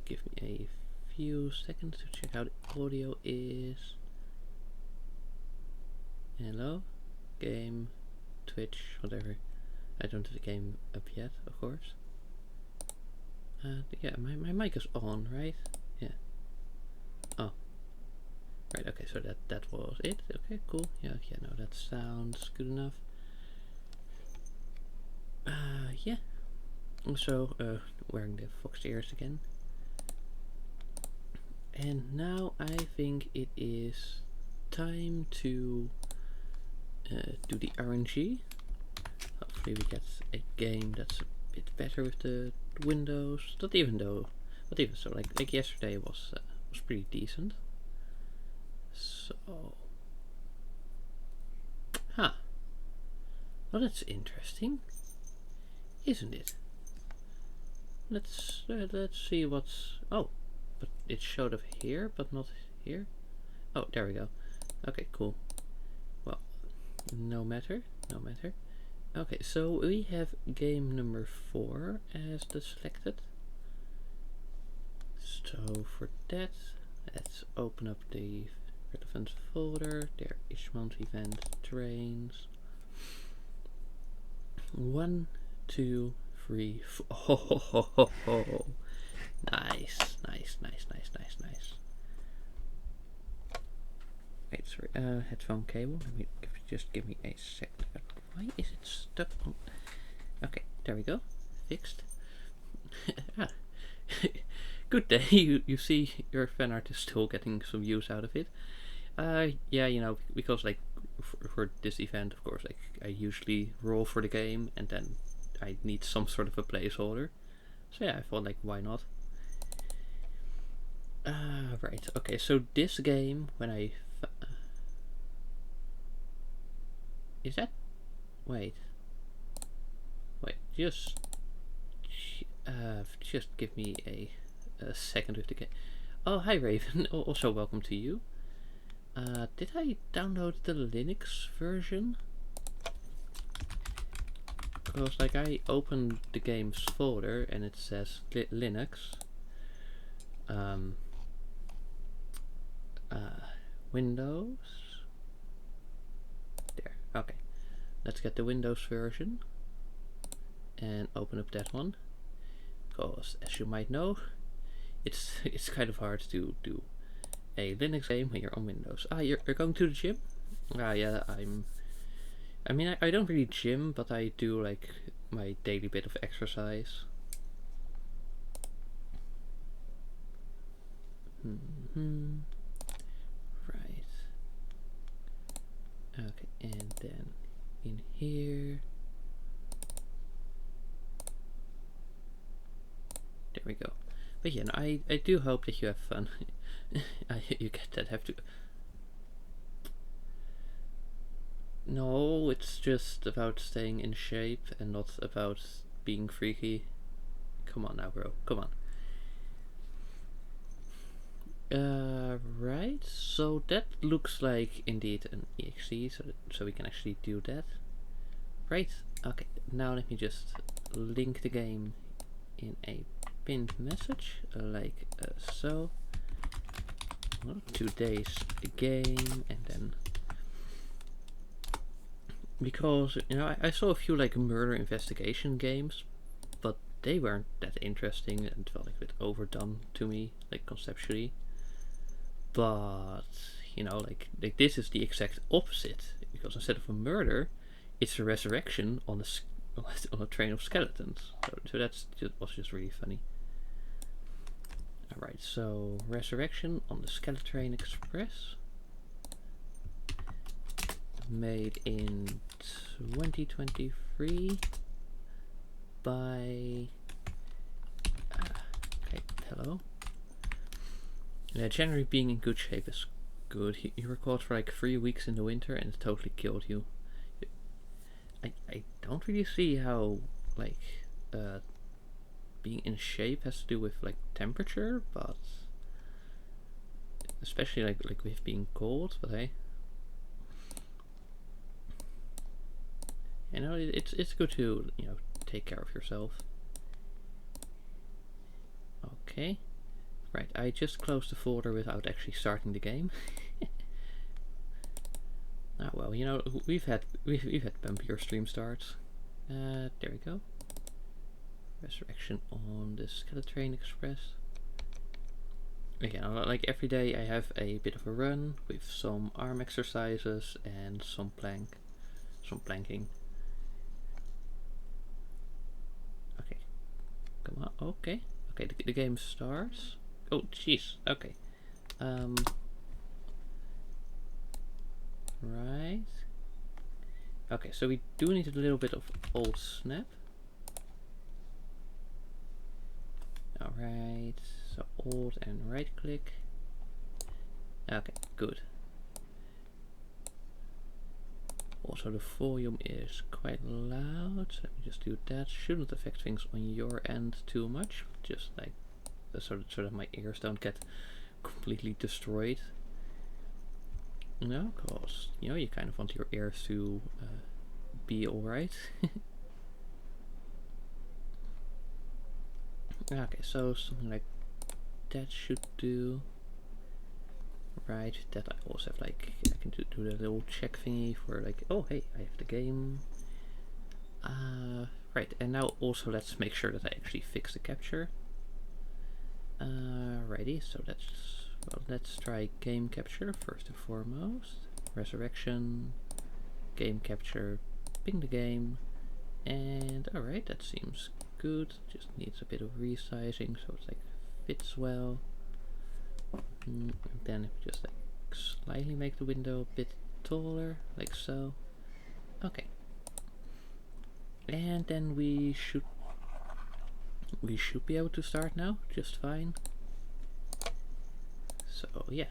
give me a few seconds to check how the audio is. Hello? Game, Twitch, whatever. I don't have the game up yet, of course. Yeah, my mic is on, right? Yeah. Oh. Right, okay, so that was it. Okay, cool. Yeah, no, that sounds good enough. Yeah. Also, wearing the fox ears again. And now I think it is time to do the RNG. Hopefully we get a game that's a bit better with the windows. But even so, like yesterday was pretty decent. So, well, that's interesting, isn't it? Let's see what's. Oh, but it showed up here, but not here. Oh, there we go. Okay, cool. Well, no matter. Okay, so we have game number 4 as the selected. So for that, let's open up the relevant folder. There is month event trains. 1, 2, 3, 4. Oh, nice. Wait, sorry. Headphone cable. Just give me a sec. Why is it stuck on? Okay, there we go. Fixed. Good day. You see your fan art is still getting some use out of it. Yeah, you know, because like for this event, of course, like I usually roll for the game and then I need some sort of a placeholder. So yeah, I thought like why not? Right. Okay, so this game when I is that? Wait. Just give me a second with the game. Oh, hi Raven. Also welcome to you. Did I download the Linux version? Because like I opened the game's folder and it says Linux. Windows. There. Okay. Let's get the Windows version and open up that one. Because as you might know, it's kind of hard to do a Linux game when you're on Windows. You're going to the gym? Yeah, I mean, I don't really gym, but I do like my daily bit of exercise. Right. Okay, and then in here. There we go. But yeah, no, I do hope that you have fun. You get that, have to. No, it's just about staying in shape and not about being freaky. Come on now, bro. Come on. Right. So that looks like indeed an exe, so we can actually do that. Right. Okay. Now let me just link the game in a pinned message like so. Well, today's game, and then because you know I saw a few like murder investigation games, but they weren't that interesting and felt like a bit overdone to me, like conceptually. But you know, like this is the exact opposite, because instead of a murder, it's a resurrection on a train of skeletons. So was just really funny. Alright, so Resurrection on the Skeletrain Express, made in 2023 by Kypello. January being in good shape is good. You were caught for like 3 weeks in the winter and it totally killed you. I don't really see how like being in shape has to do with like temperature, but especially like with being cold. But hey, you know, it's good to, you know, take care of yourself. Okay, Right, I just closed the folder without actually starting the game. Ah well, you know, we've had bumpier stream starts. There we go. Resurrection on the Skeletrain Express. Again, like every day I have a bit of a run with some arm exercises and some planking. Okay, come on, okay, the game starts. Oh jeez, okay. Right. Okay, so we do need a little bit of old snap. Alright, so alt and right click. Okay, good. Also the volume is quite loud, so let me just do that. Shouldn't affect things on your end too much, just like so that my ears don't get completely destroyed. No, because you know you kind of want your ears to be alright. Okay, so something like that should do. Right, that I also have like, I can do the little check thingy for like, oh hey, I have the game. Right, and now also let's make sure that I actually fix the capture. Righty, so let's try game capture first and foremost. Resurrection, game capture, ping the game, and alright, that seems good. Just needs a bit of resizing so it's like fits well. And then just like slightly make the window a bit taller, like so. Okay. And then we should be able to start now, just fine. So yeah.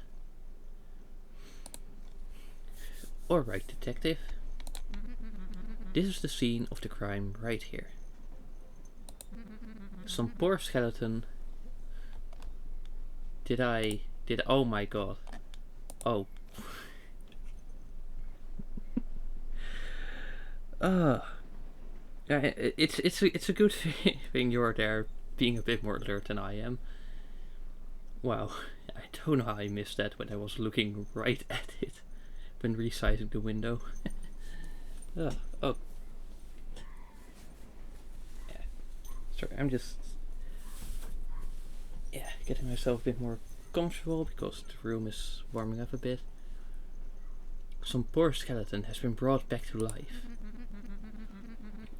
Alright, detective. This is the scene of the crime right here. Some poor skeleton. Oh my god. Oh. It's a good thing you're there being a bit more alert than I am. Wow, I don't know how I missed that when I was looking right at it when resizing the window. Oh. Yeah. Sorry, I'm just getting myself a bit more comfortable because the room is warming up a bit. Some poor skeleton has been brought back to life.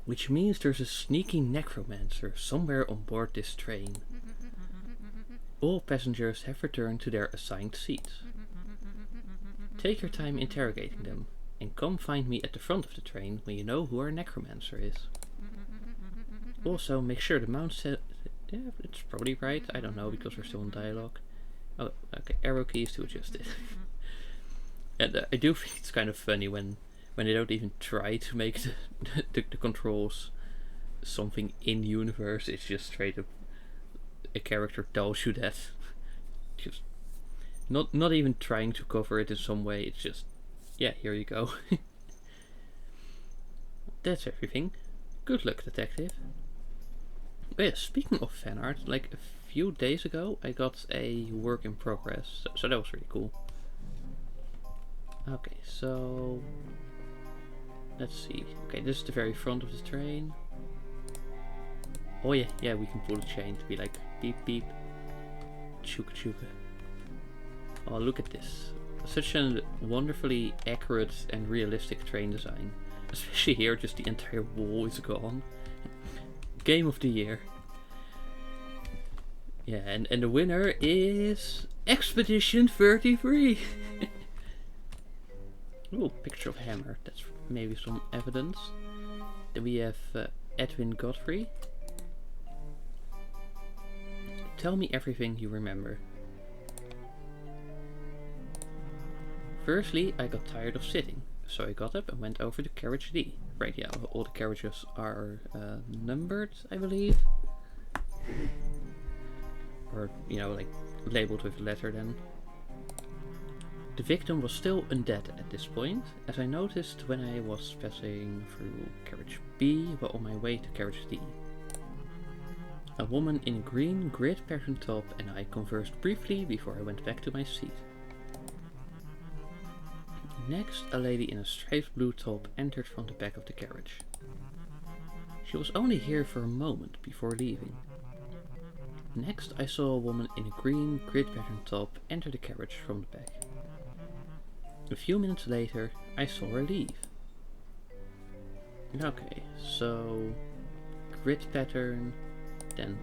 Which means there's a sneaky necromancer somewhere on board this train. All passengers have returned to their assigned seats. Take your time interrogating them, and come find me at the front of the train when you know who our necromancer is. Also, make sure the mount set... Yeah, it's probably right, I don't know because we're still in dialogue. Oh, okay, arrow keys to adjust it. And I do think it's kind of funny when they don't even try to make the controls something in universe. It's just straight up a character tells you that. Just not even trying to cover it in some way. It's just, yeah, here you go. That's everything. Good luck, detective. Oh yeah, speaking of fan art, like a few days ago I got a work in progress, so that was really cool. Okay, so let's see. Okay, this is the very front of the train. Oh yeah, we can pull the chain to be like beep beep, chuka chuka. Oh, look at this. Such a wonderfully accurate and realistic train design. Especially here, just the entire wall is gone. Game of the year. Yeah, and the winner is Expedition 33. Oh, picture of hammer. That's maybe some evidence. Then we have Edwin Godfrey. Tell me everything you remember. Firstly, I got tired of sitting, so I got up and went over to carriage D. Right, yeah, all the carriages are numbered, I believe. Or, you know, like labeled with a letter then. The victim was still undead at this point, as I noticed when I was passing through carriage B while on my way to carriage D. A woman in a green grid pattern top and I conversed briefly before I went back to my seat. Next, a lady in a striped blue top entered from the back of the carriage. She was only here for a moment before leaving. Next, I saw a woman in a green grid pattern top enter the carriage from the back. A few minutes later, I saw her leave. Okay, so grid pattern, then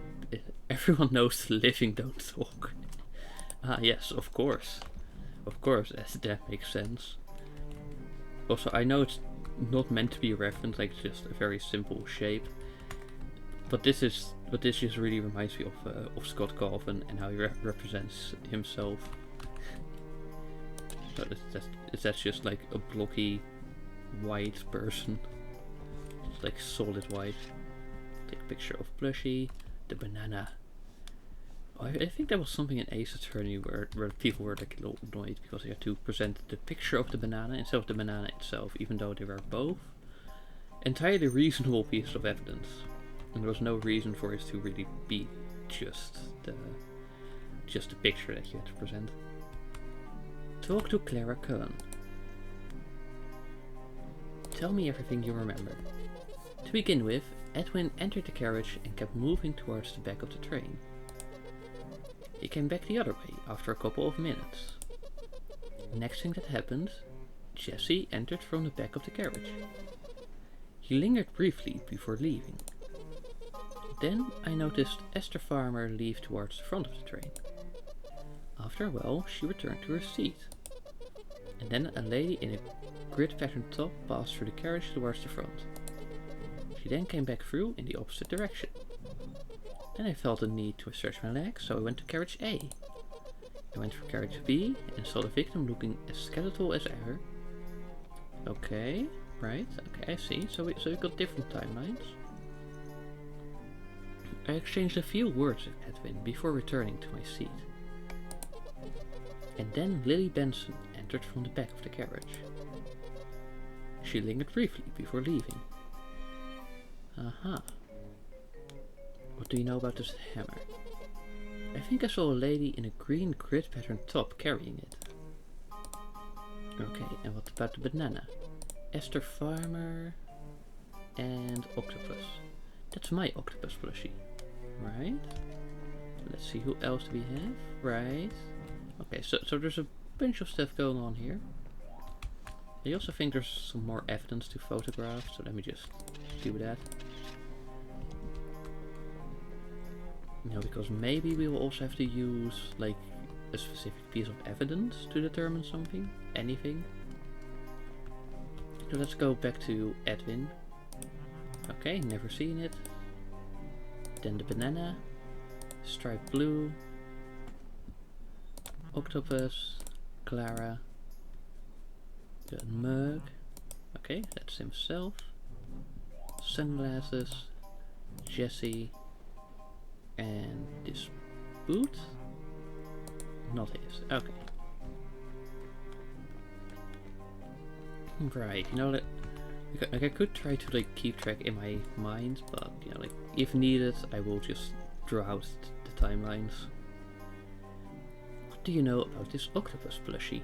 everyone knows the living don't talk. Ah yes, of course. Of course, that makes sense. Also, I know it's not meant to be a reference, like just a very simple shape. But this just really reminds me of Scott Calvin and how he represents himself. So that's just like a blocky white person. It's like solid white. Take a picture of Plushie, the banana. Oh, I think there was something in Ace Attorney where people were like a little annoyed because they had to present the picture of the banana instead of the banana itself, even though they were both entirely reasonable pieces of evidence. And there was no reason for it to really be just the picture that you had to present. Talk to Clara Kern. Tell me everything you remember. To begin with, Edwin entered the carriage and kept moving towards the back of the train. He came back the other way after a couple of minutes. Next thing that happened, Jesse entered from the back of the carriage. He lingered briefly before leaving. Then I noticed Esther Farmer leave towards the front of the train. After a while, she returned to her seat. And then a lady in a grid pattern top passed through the carriage towards the front. She then came back through in the opposite direction. Then I felt the need to stretch my legs, so I went to carriage A. I went for carriage B and saw the victim looking as skeletal as ever. Okay, right, okay, I see. So we got different timelines. I exchanged a few words with Edwin before returning to my seat. And then Lily Benson entered from the back of the carriage. She lingered briefly before leaving. Aha. What do you know about this hammer? I think I saw a lady in a green grid pattern top carrying it. Okay, and what about the banana? Esther Farmer and octopus. That's my octopus plushie. Right? Let's see, who else do we have? Right. Okay, so there's a bunch of stuff going on here. I also think there's some more evidence to photograph, so let me just do that. You know, because maybe we will also have to use like a specific piece of evidence to determine something, anything. So let's go back to Edwin. Okay, never seen it. Then the banana, striped blue, octopus, Clara, the mug. Okay, that's himself. Sunglasses, Jesse, and this boot. Not his. Okay. Right, you know that. Like I could try to like keep track in my mind, but you know, like if needed, I will just draw out the timelines. What do you know about this octopus plushie?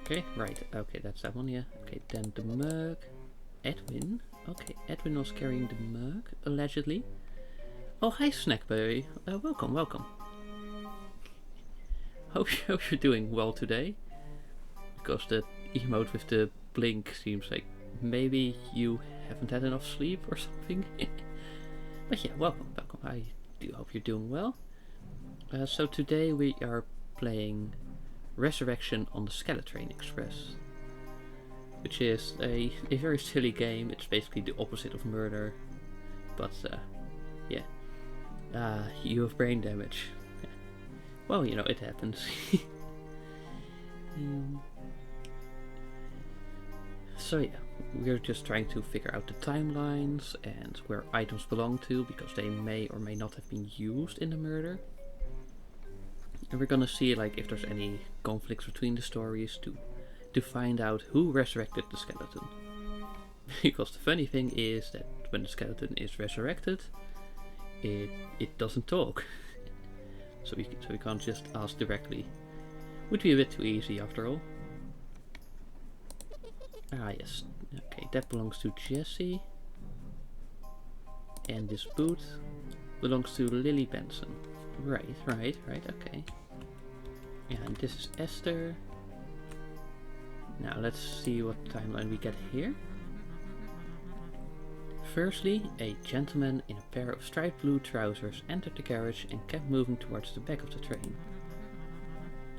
Okay, right. Okay, that's that one. Yeah. Okay, then the mug. Edwin. Okay, Edwin was carrying the mug allegedly. Oh, hi, Snackberry. Welcome, welcome. Hope you're doing well today. Because the emote with the blink seems like maybe you haven't had enough sleep or something. But yeah, welcome, welcome. I do hope you're doing well. So today we are playing Resurrection on the Skeletrain Express, which is a very silly game. It's basically the opposite of murder, but yeah. You have brain damage. Well, you know, it happens. So yeah, we're just trying to figure out the timelines and where items belong to, because they may or may not have been used in the murder. And we're gonna see like if there's any conflicts between the stories to find out who resurrected the skeleton. Because the funny thing is that when the skeleton is resurrected, it doesn't talk. so we can't just ask directly. Would be a bit too easy after all. Ah yes, okay, that belongs to Jessie. And this boot belongs to Lily Benson. Right, okay. Yeah, and this is Esther. Now let's see what timeline we get here. Firstly, a gentleman in a pair of striped blue trousers entered the carriage and kept moving towards the back of the train.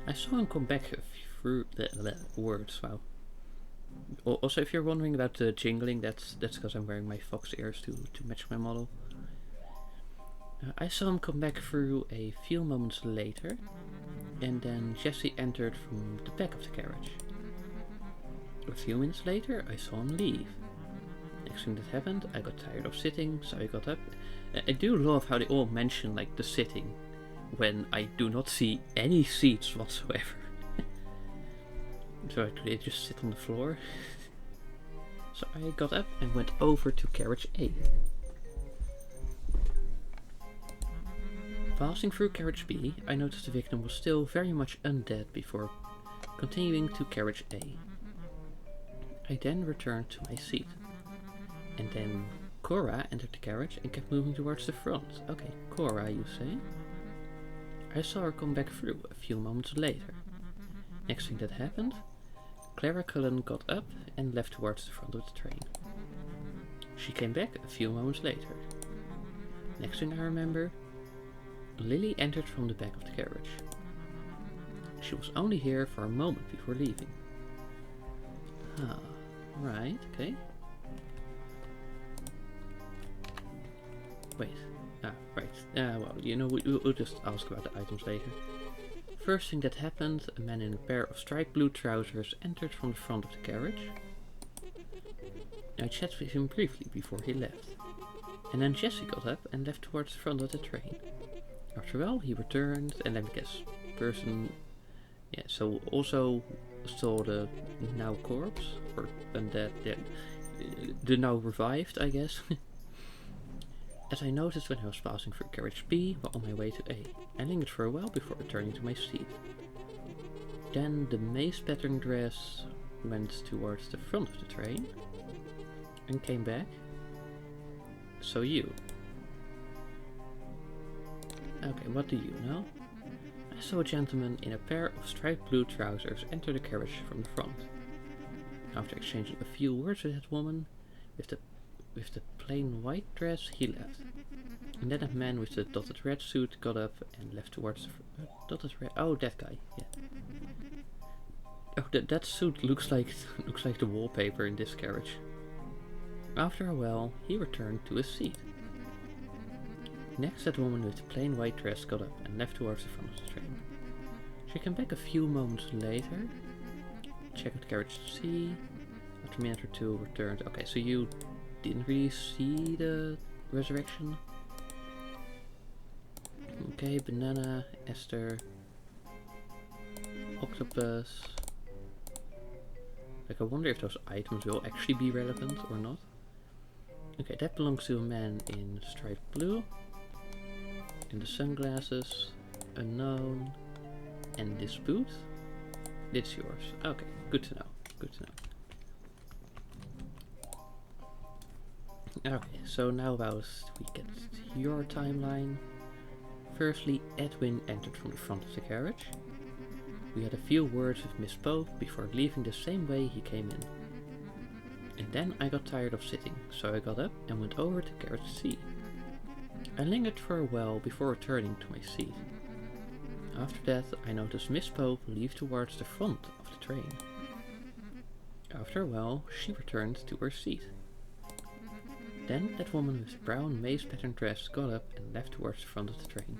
I saw him come back through the words, wow. Also, if you're wondering about the jingling, that's because I'm wearing my fox ears to match my model. I saw him come back through a few moments later, and then Jessie entered from the back of the carriage. A few minutes later, I saw him leave. Next thing that happened, I got tired of sitting, so I got up. I do love how they all mention like the sitting, when I do not see any seats whatsoever. So I just sit on the floor. So I got up and went over to carriage A. Passing through carriage B, I noticed the victim was still very much undead before continuing to carriage A. I then returned to my seat. And then Cora entered the carriage and kept moving towards the front. Okay, Cora, you say? I saw her come back through a few moments later. Next thing that happened, Clara Cullen got up and left towards the front of the train. She came back a few moments later. Next thing I remember, Lily entered from the back of the carriage. She was only here for a moment before leaving. Ah, right, okay. Wait, right. Well, you know, we'll just ask about the items later. First thing that happened, a man in a pair of striped blue trousers entered from the front of the carriage. I chatted with him briefly before he left. And then Jessie got up and left towards the front of the train. After a while, he returned, and let me guess, person... Yeah, so also saw the now corpse, or undead, yeah, the now revived, I guess. As I noticed when I was passing through carriage B while on my way to A, I lingered for a while before returning to my seat. Then the maze pattern dress went towards the front of the train and came back. So you. Okay, what do you know? I saw a gentleman in a pair of striped blue trousers enter the carriage from the front. After exchanging a few words with that woman, with the plain white dress, he left. And then a man with the dotted red suit got up and left towards the dotted red. Oh, that guy. Yeah. Oh, that suit looks like the wallpaper in this carriage. After a while, he returned to his seat. Next, that woman with the plain white dress got up and left towards the front of the train. She came back a few moments later, checked carriage C. After a minute or two, returned. Okay, so you didn't really see the resurrection. Okay, banana, Esther, octopus. Like, I wonder if those items will actually be relevant or not. Okay, that belongs to a man in striped blue. In the sunglasses, unknown, and this boot. It's yours. Okay, good to know. Good to know. Okay, so now about we get your timeline. Firstly, Edwin entered from the front of the carriage. We had a few words with Miss Pope before leaving the same way he came in. And then I got tired of sitting, so I got up and went over to carriage C. I lingered for a while before returning to my seat. After that, I noticed Miss Pope leave towards the front of the train. After a while, she returned to her seat. Then that woman with the brown maze pattern dress got up and left towards the front of the train.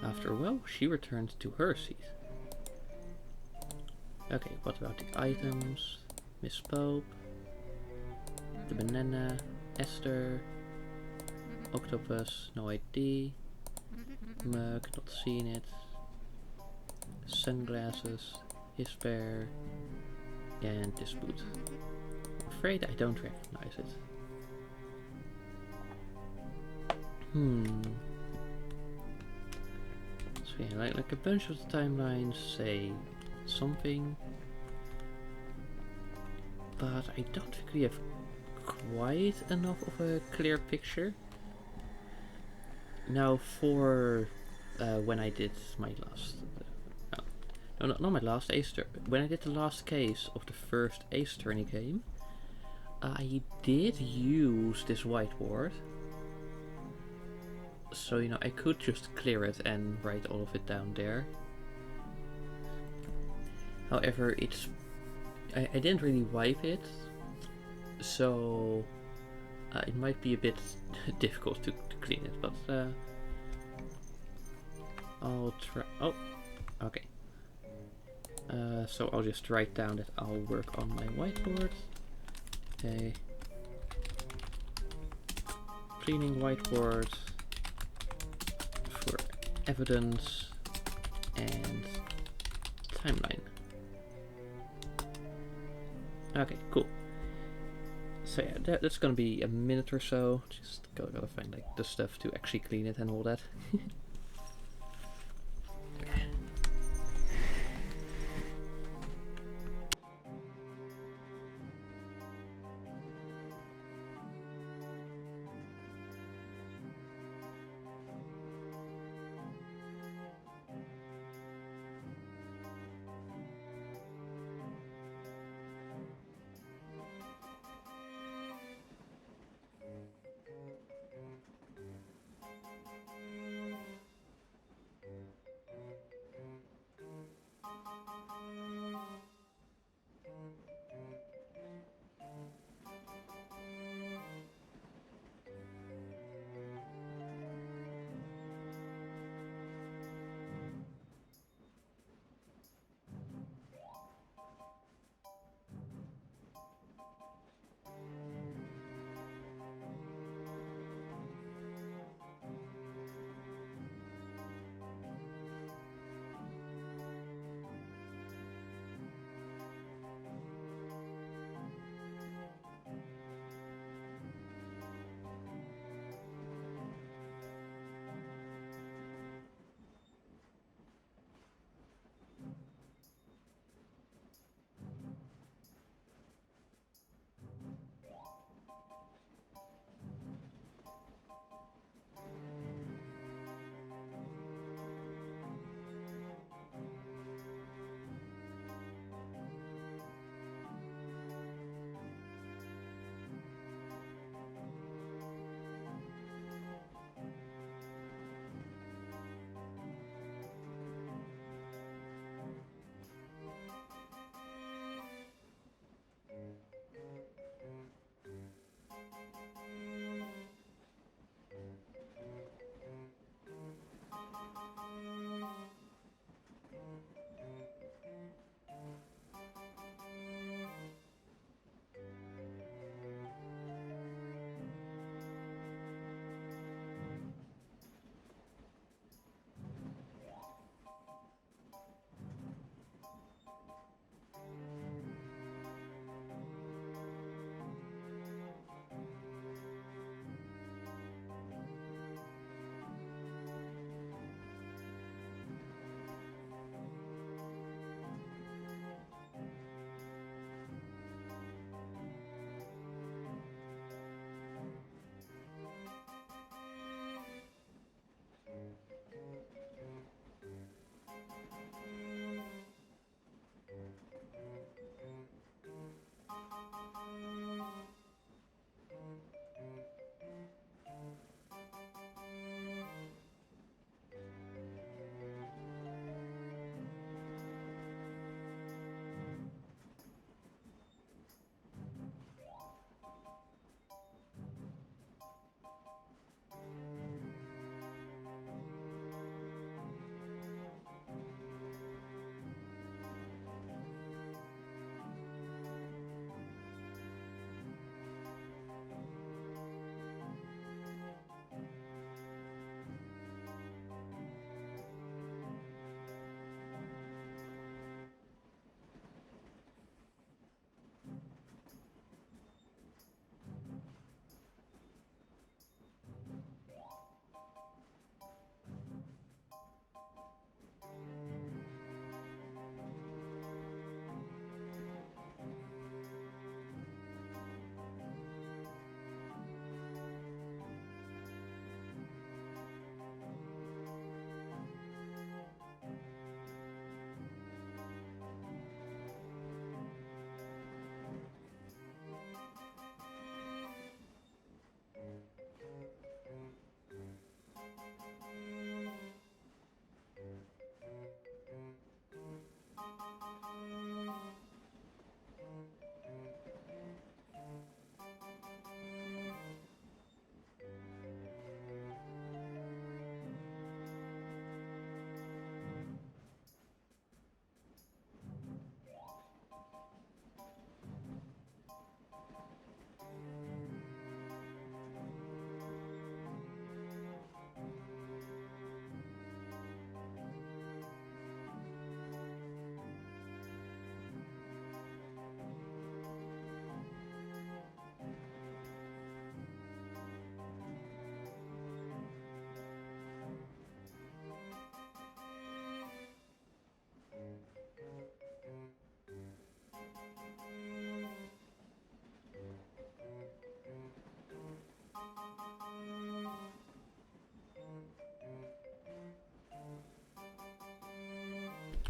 After a while, she returned to her seat. Okay, what about the items? Miss Pope, the banana, Esther, octopus, no ID, mug, not seen it, sunglasses, his pair, and this boot. I'm afraid I don't recognize it. So yeah, like a bunch of the timelines say something, but I don't think we have quite enough of a clear picture. Now for when I did my last, no, not my last Ace Attorney, when I did the last case of the first Ace Attorney game, I did use this whiteboard. So, you know, I could just clear it and write all of it down there. However, I didn't really wipe it, so it might be a bit difficult to clean it, but I'll try. Oh, okay. So I'll just write down that I'll work on my whiteboard. Okay. Cleaning whiteboard for evidence and timeline. Okay, cool. So yeah, that's gonna be a minute or so. Just gotta find like the stuff to actually clean it and all that.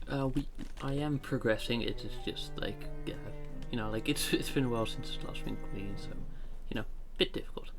I am progressing. It is just like, like it's been a while since the last been clean, so bit difficult.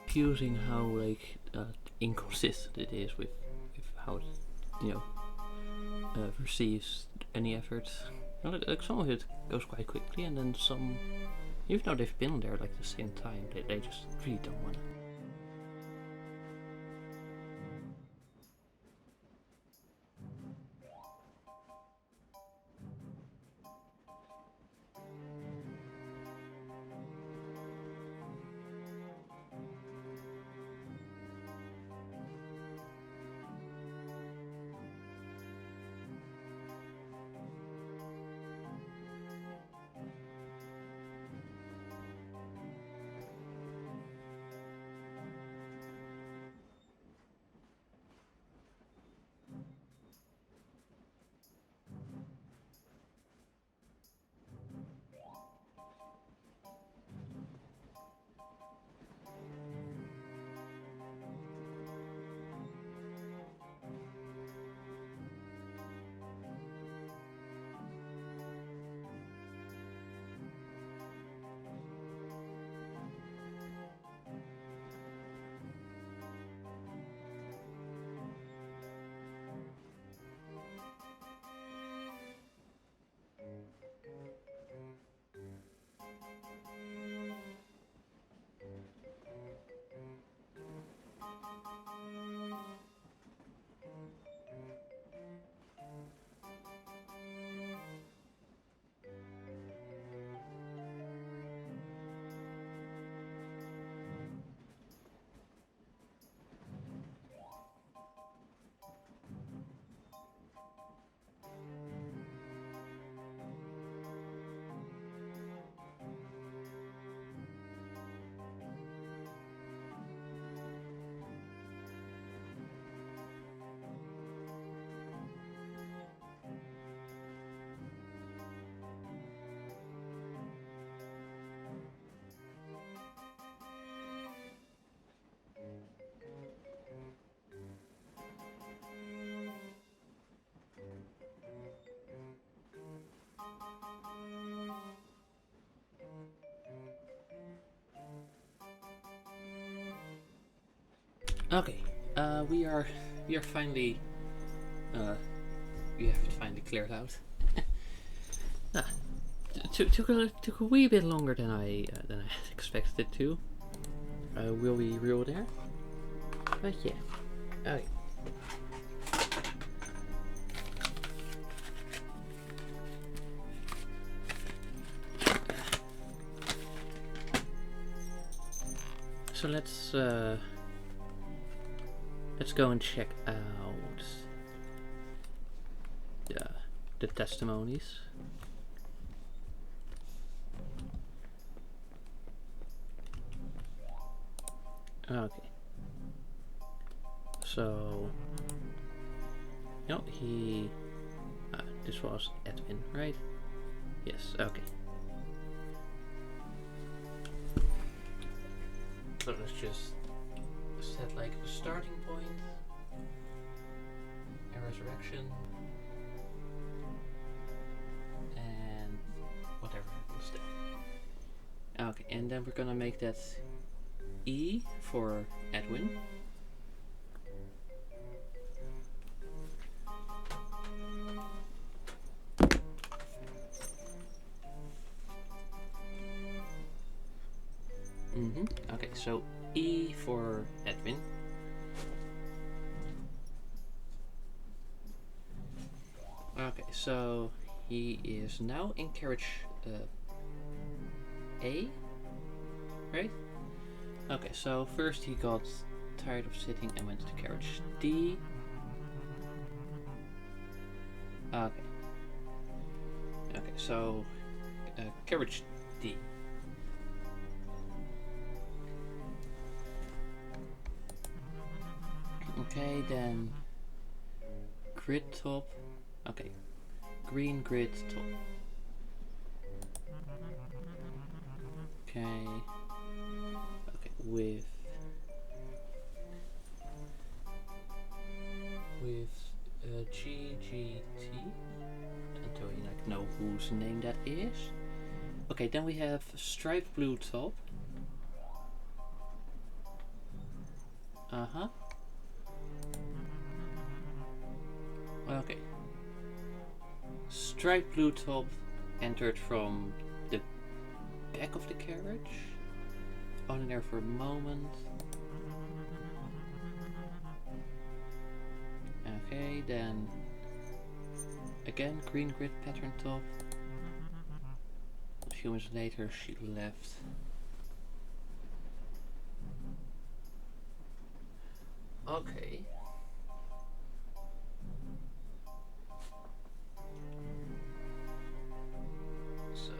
Confusing how like inconsistent it is with how it receives any effort. Like some of it goes quite quickly, and then some, even though they've been there like the same time, they just really don't want to. Okay, we are finally we have it finally cleared out. Ah, took a wee bit longer than I had expected it to. Will we reel there? But yeah. Okay. So let's go and check out the testimonies. Okay. So, no, this was Edwin, right? Yes, okay. So let's just set like a starting point, a resurrection, and whatever happens there. Okay, and then we're gonna make that E for Edwin. Okay, so E for Edwin. Okay, so he is now in carriage A, right? Okay, so first he got tired of sitting and went to carriage D. Okay. Okay, so carriage D. Okay, then grid top. Okay, green grid top. Okay. Okay, with GGT. Until you like know whose name that is. Okay, then we have striped blue top. Okay. Striped blue top entered from the back of the carriage. Only there for a moment. Okay, then again green grid pattern top. A few minutes later she left. Okay. So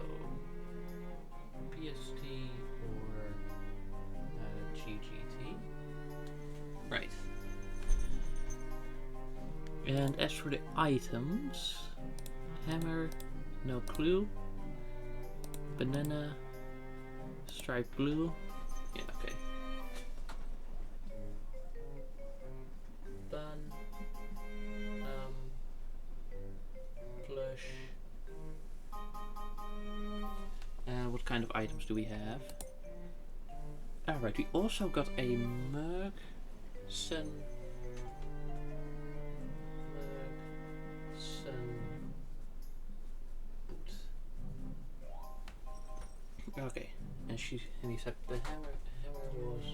PST or GGT. Right. And as for the items, hammer, no clue. Banana, striped blue. Yeah, okay. Bun, plush. What kind of items do we have? Alright, we also got a mug, sun boot. Okay, and he said the hammer was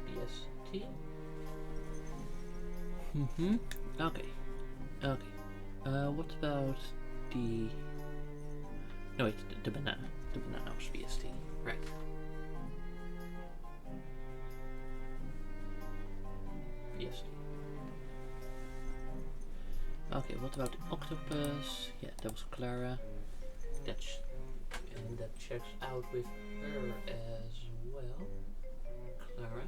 BST. Okay. Okay. What about the? No, wait, the banana. The banana was BST. Right. BST. Okay. What about the octopus? Yeah, that was Clara. That checks out with her as well. Clara.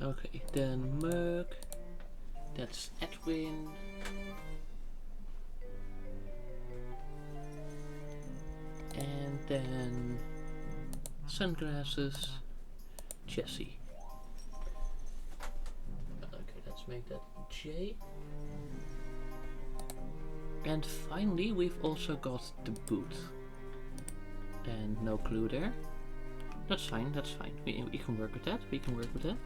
Okay, then Merc. That's Edwin. And then sunglasses, Jessie. Okay, let's make that J. And finally, we've also got the boot. And no clue there. That's fine, that's fine. We can work with that, we can work with that.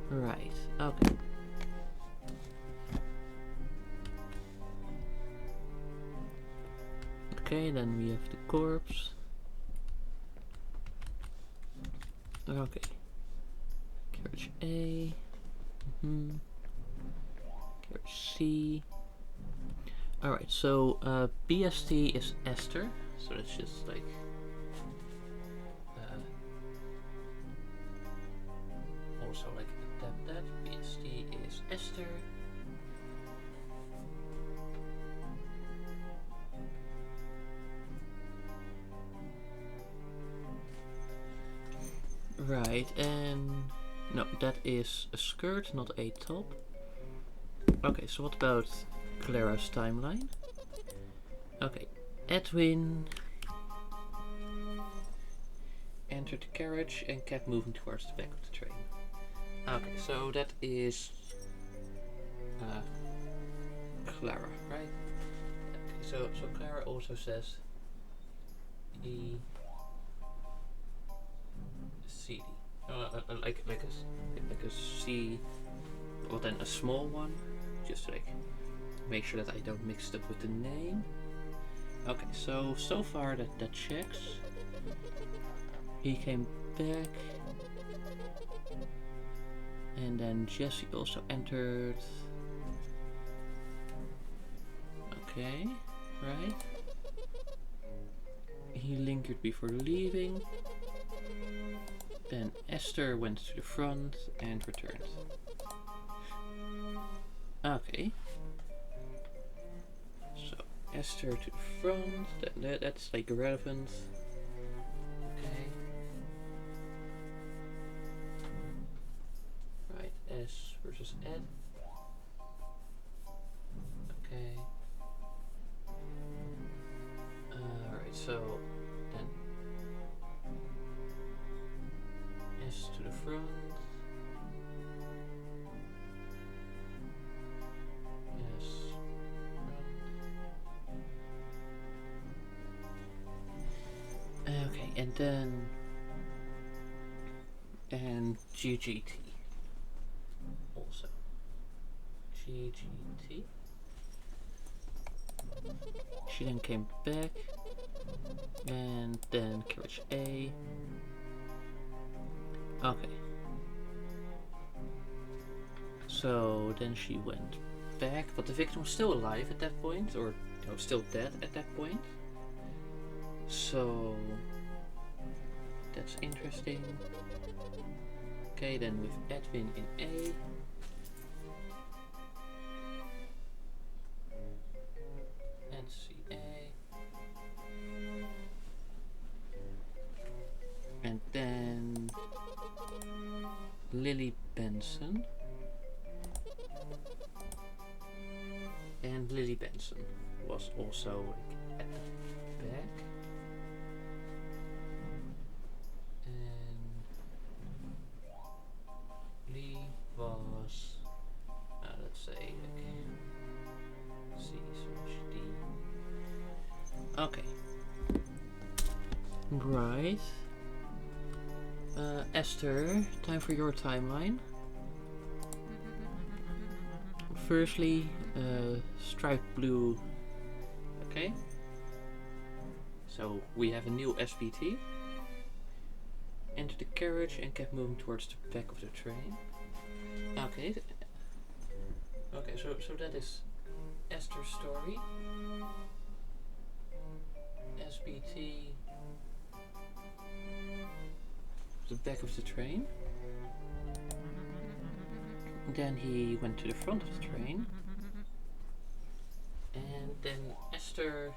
Right, okay. Okay, then we have the corpse. Okay. Carriage A. Carriage C. Alright, so BST is Esther. So that's just like also like adapt that. BST is Esther. Right, and no, that is a skirt, not a top. Okay, so what about Clara's timeline? Okay, Edwin entered the carriage and kept moving towards the back of the train. Okay, so that is Clara, right? Okay, so Clara also says E CD, like a C, or then a small one, just to like make sure that I don't mix it up with the name. Okay, so far that checks. He came back, and then Jesse also entered. Okay, right. He lingered before leaving. Then Esther went to the front and returned. Okay. So Esther to the front. That's like relevant. Okay. Right. S versus Ed. Okay. Alright, so then S to the front. Yes. Front. Okay, and then GGT also. GGT. She then came back, and then carriage A. Okay. So then she went back, but the victim was still alive at that point, or still dead at that point. So that's interesting. Okay, then with Edwin in A. And CA. And then Lily Benson. And Lily Benson was also like at the back. And Lee was, let's say, like C/D. Okay. Right. Esther, time for your timeline. Firstly, striped blue. Okay. So we have a new SBT. Entered the carriage and kept moving towards the back of the train. Okay. Okay, so that is Esther's story. SBT. The back of the train. Then he went to the front of the train. And then Esther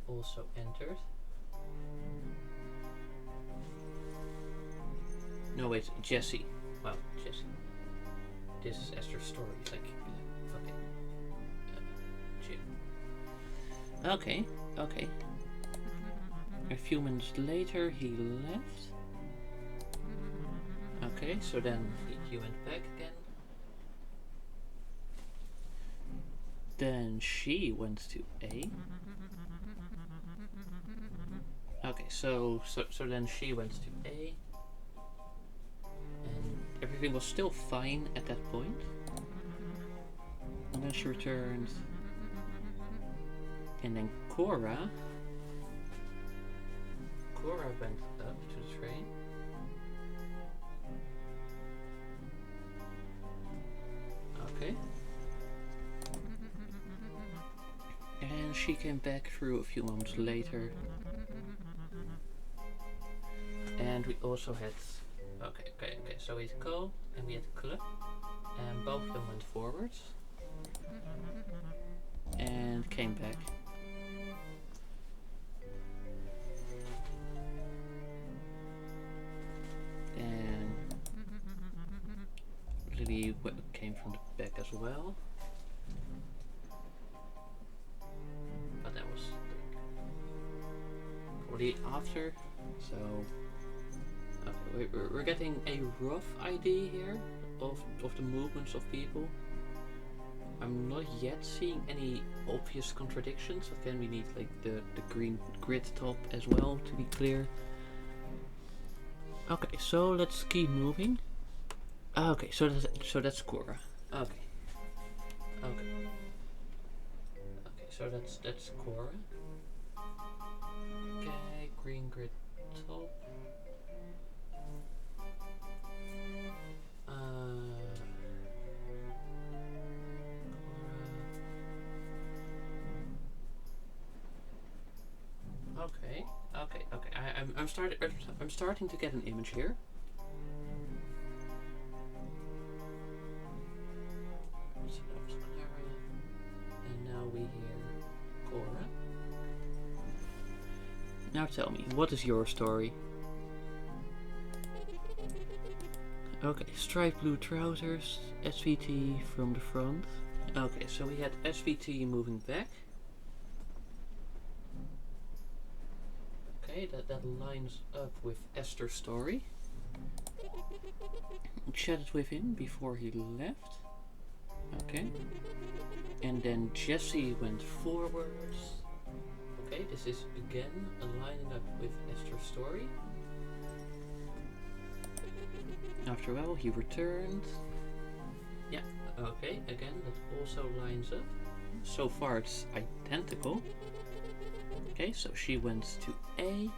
also entered. No, wait, Jesse. Well, Jesse. This is Esther's story. Like, okay. Jim. Okay, okay. A few minutes later, he left. Okay, so then he went back again. Then she went to A. Okay, so then she went to A, and everything was still fine at that point. And then she returned, and then Cora went up to the train. Okay. And she came back through a few moments later. And we also had... Okay. So we had Ko and we had Kle. And both of them went forwards. And came back. And Lily came from the back as well. But that was like already after. So okay, we're getting a rough idea here of the movements of people. I'm not yet seeing any obvious contradictions. Again, we need like the green grid top as well to be clear. Okay, so let's keep moving. Okay, so that's Cora. Okay, so that's Cora. Okay, green grid top. Okay. I'm starting to get an image here. So that was Clara, and now we hear Cora. Now tell me, what is your story? Okay, striped blue trousers, SVT from the front. Okay, so we had SVT moving back. Okay, that lines up with Esther's story. Chatted with him before he left. Okay. And then Jesse went forwards. Okay, this is again lining up with Esther's story. After a while, he returned. Yeah, okay, again, that also lines up. So far, it's identical. Okay, so she went to A.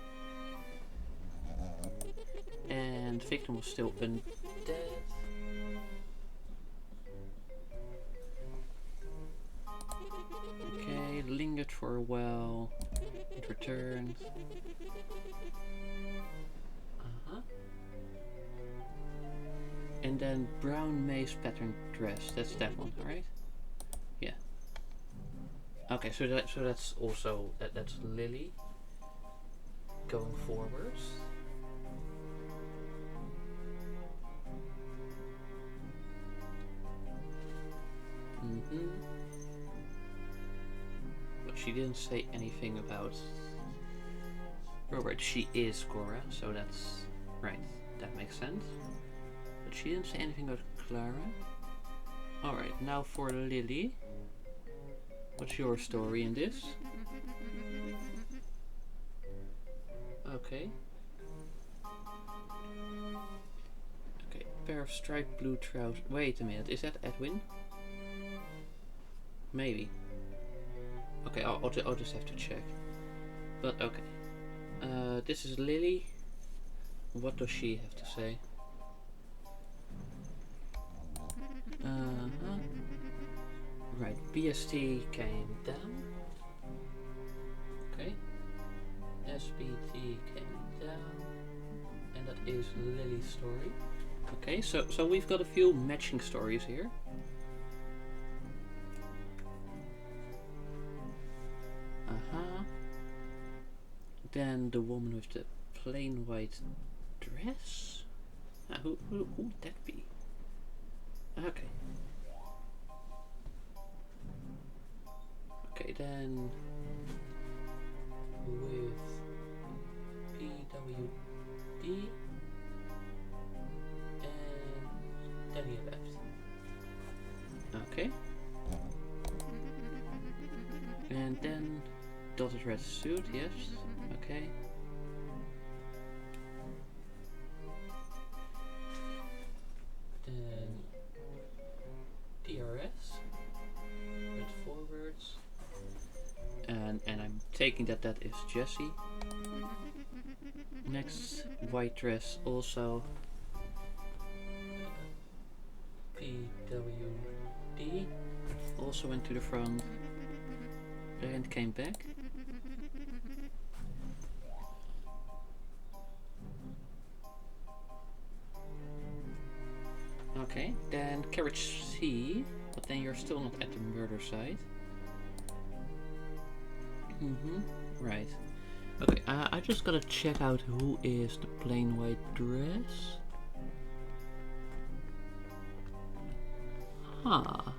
And the victim was still undead. Okay, lingered for a while. It returned. And then brown maze pattern dress. That's that one, right? Yeah. Okay, so that's also that's Lily going forwards. But she didn't say anything about Robert. She is Cora, so that's right. That makes sense. But she didn't say anything about Clara. Alright, now for Lily. What's your story in this? Okay. Okay, pair of striped blue trousers. Wait a minute, is that Edwin? Maybe. Okay, I'll just have to check. But okay. This is Lily. What does she have to say? Right, BST came down. Okay. SBT came down. And that is Lily's story. Okay, so we've got a few matching stories here. Then the woman with the plain white dress? Who would that be? Okay. Okay, then with PWD and Danny left. Okay. And then dotted red suit, yes. Okay. taking that that is Jessie. Next white dress also. PWD also went to the front and came back. Okay, then carriage C, but then you're still not at the murder site. Right. Okay, I just gotta check out who is the plain white dress. Huh.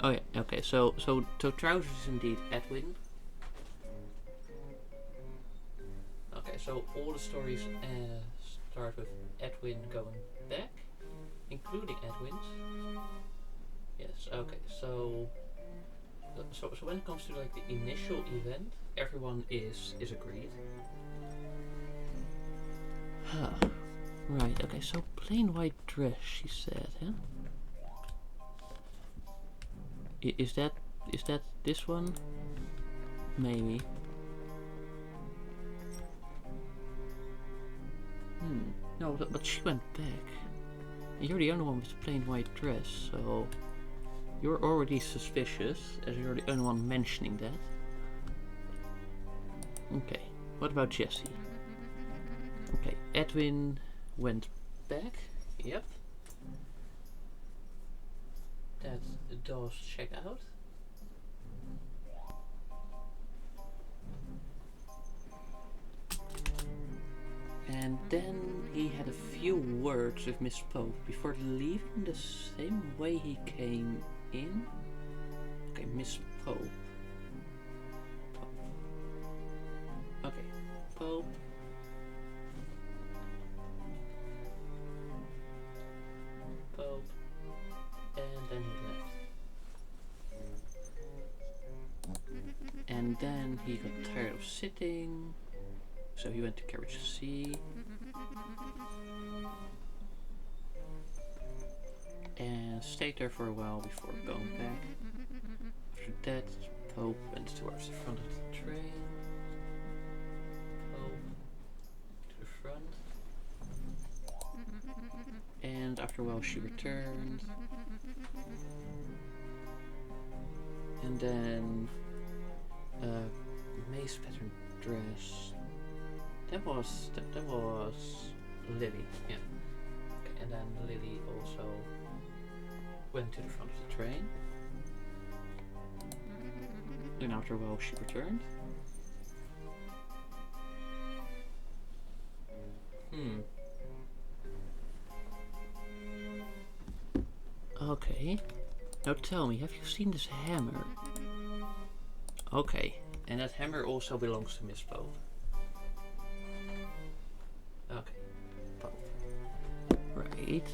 Oh yeah, okay, so trousers is indeed Edwin. Okay, so all the stories start with Edwin going back, including Edwin's. Yes, okay, so when it comes to like the initial event, everyone is agreed. Huh. Right, okay, so plain white dress, she said, huh? Is that this one? Maybe. No, but she went back. You're the only one with the plain white dress, so you're already suspicious, as you're the only one mentioning that. Okay, what about Jessie? Okay, Edwin went back. Yep. That does check out. And then he had a few words with Miss Pope before leaving the same way he came in. Okay, Miss Pope. Okay, Pope. Pope. And then he left. And then he got tired of sitting, so he went to carriage C. And stayed there for a while before going back. After that, Pope went towards the front of the train. Pope to the front. And after a while she returned. And then mace pattern dress. That was Lily, yeah. Okay, and then Lily also went to the front of the train. And after a while she returned. Okay. Now tell me, have you seen this hammer? Okay. And that hammer also belongs to Miss Pope. Okay. Pope. Right.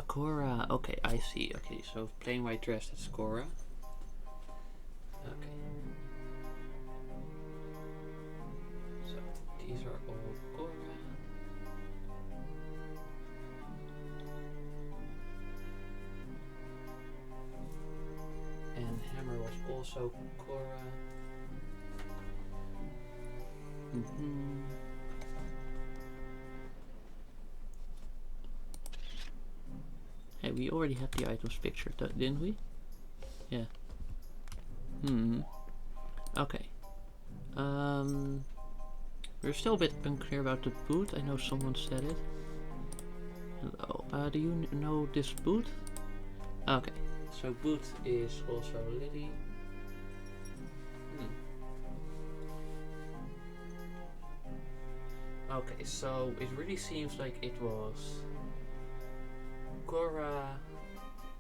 Cora. Okay, I see. Okay, so plain white dress, that's Cora. Okay. So these are all Cora. And hammer was also Cora. Hey, we already had the items pictured, didn't we? Yeah. Okay. We're still a bit unclear about the boot. I know someone said it. Hello. Do you know this boot? Okay. So boot is also Lily. Okay, so it really seems like it was Cora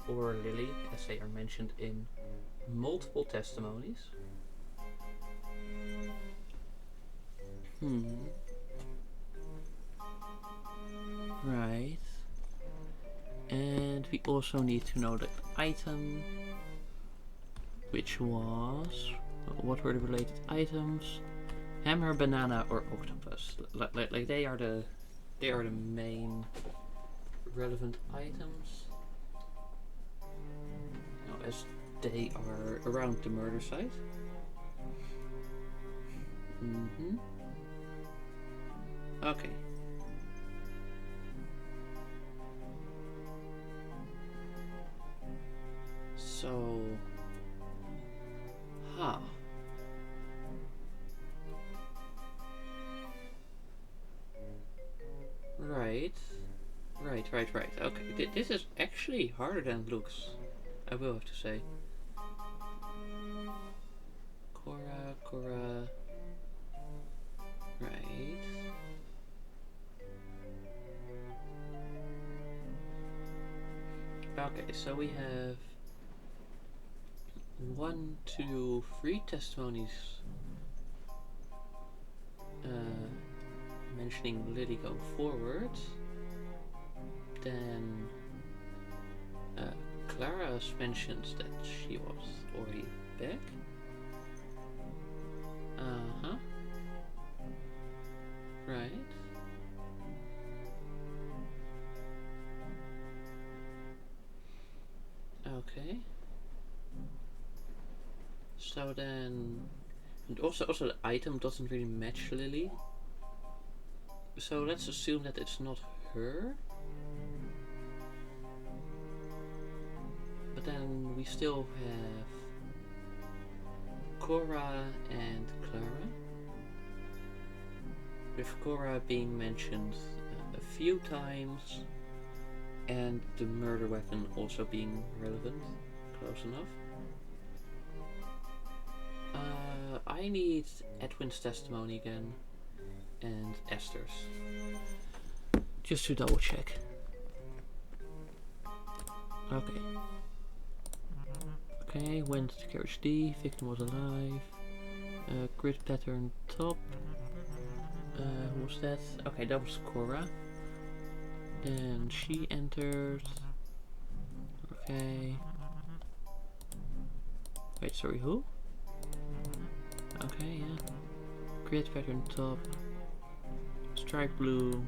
or Lily, as they are mentioned in multiple testimonies. Right. And we also need to know the item, which was, what were the related items? Hammer, banana, or octopus. Like they are the main relevant items. Now, as they are around the murder site. Okay. So... Huh. Right. Right. Okay, this is actually harder than it looks. I will have to say. Cora. Right. Okay, so we have 1, 2, 3 testimonies mentioning Lily going forward. Then Clara mentions that she was already back. Right. Okay. So then, and also the item doesn't really match Lily. So let's assume that it's not her. But then we still have Cora and Clara. With Cora being mentioned a few times, and the murder weapon also being relevant. Close enough. I need Edwin's testimony again, and Esther's. Just to double check. Okay. Okay, went to carriage D, victim was alive. Grid pattern top. Who was that? Okay, that was Cora. Then she entered. Okay. Wait, sorry, who? Okay, yeah. Grid pattern top. Stripe blue.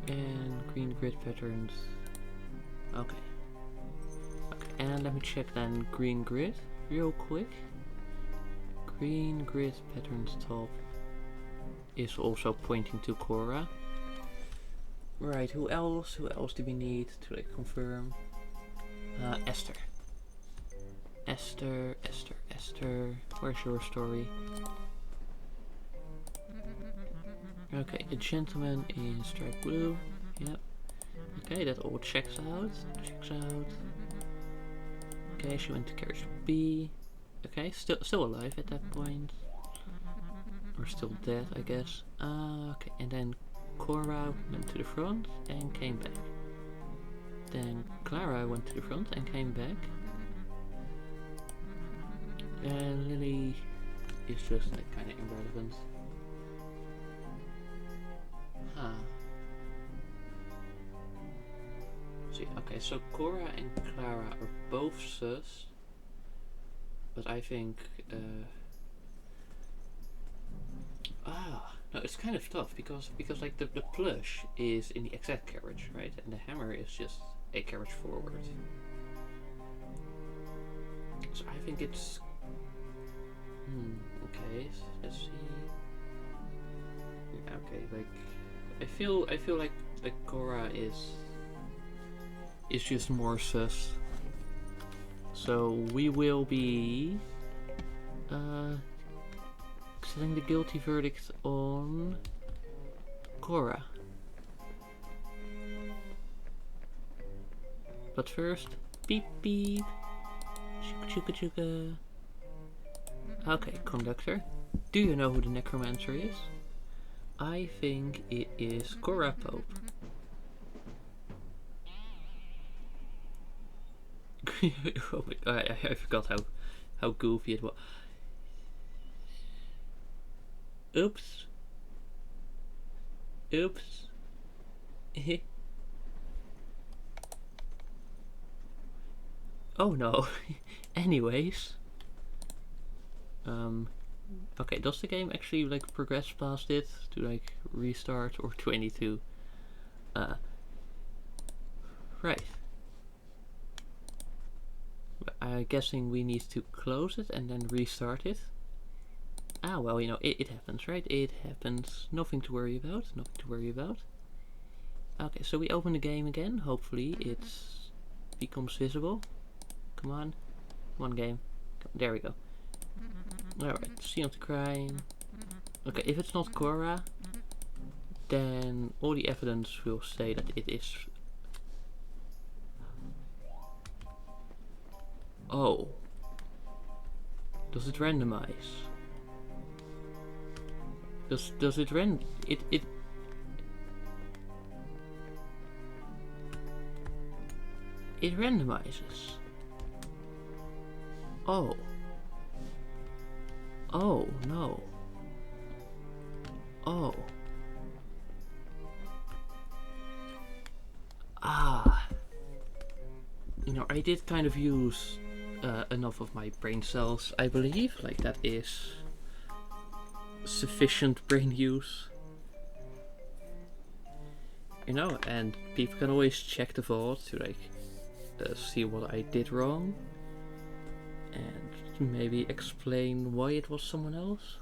And green grid patterns. Okay. Okay, and let me check then green grid real quick. Green grid patterns top is also pointing to Cora. Right, who else? Who else do we need to like confirm? Esther. Esther. Where's your story? Okay, a gentleman in striped blue. Yep. Okay, that all checks out. Okay, she went to carriage B. Okay, still alive at that point. Or still dead, I guess. Okay, and then Cora went to the front and came back. Then Clara went to the front and came back. And Lily is just like kind of irrelevant. Huh. See, okay, so Cora and Clara are both sus. But I think no, it's kind of tough because like the plush is in the exact carriage, right? And the hammer is just a carriage forward. So I think it's okay, so let's see. Okay, like I feel like Cora is just more sus. So we will be setting the guilty verdict on Cora. But first, beep beep, chuka chuka. Okay, conductor. Do you know who the necromancer is? I think it is Cora Pope. Oh my, I forgot how goofy it was. Oops. Oh no. Anyways. Okay, does the game actually like progress past it to like restart, or 22? Right. I'm guessing we need to close it and then restart it. Ah, well, you know, it happens, right? It happens. Nothing to worry about. Nothing to worry about. Okay, so we open the game again. Hopefully it becomes visible. Come on. Come on, game. There we go. Alright, see on the crime. Okay, if it's not Cora, then all the evidence will say that it is. Oh. Does it randomize? Does it it randomizes. Oh. Oh no. Oh. Ah. You know, I did kind of use enough of my brain cells, I believe. Like, that is sufficient brain use. You know, and people can always check the vault to, like, see what I did wrong. And maybe explain why it was someone else.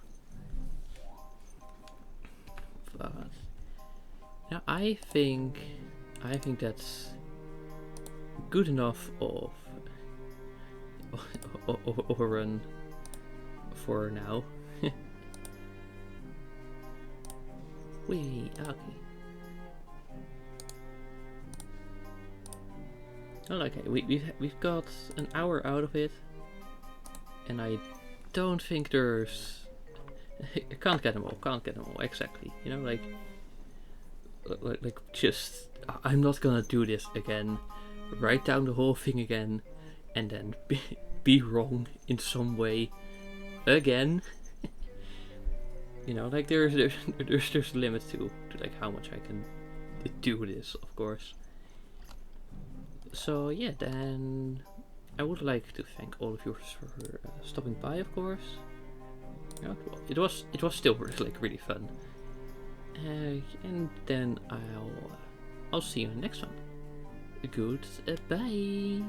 But yeah, I think that's good enough of a run for now. Okay. Well, okay, we've got an hour out of it, and I don't think there's. I can't get them all. Can't get them all exactly. You know, like just. I'm not gonna do this again. Write down the whole thing again, and then be wrong in some way again. You know, like there's a limit to like how much I can do this, of course. So yeah, then I would like to thank all of you for stopping by, of course. Yeah, well, it was still like really fun. And then I'll see you in the next one. Good, bye.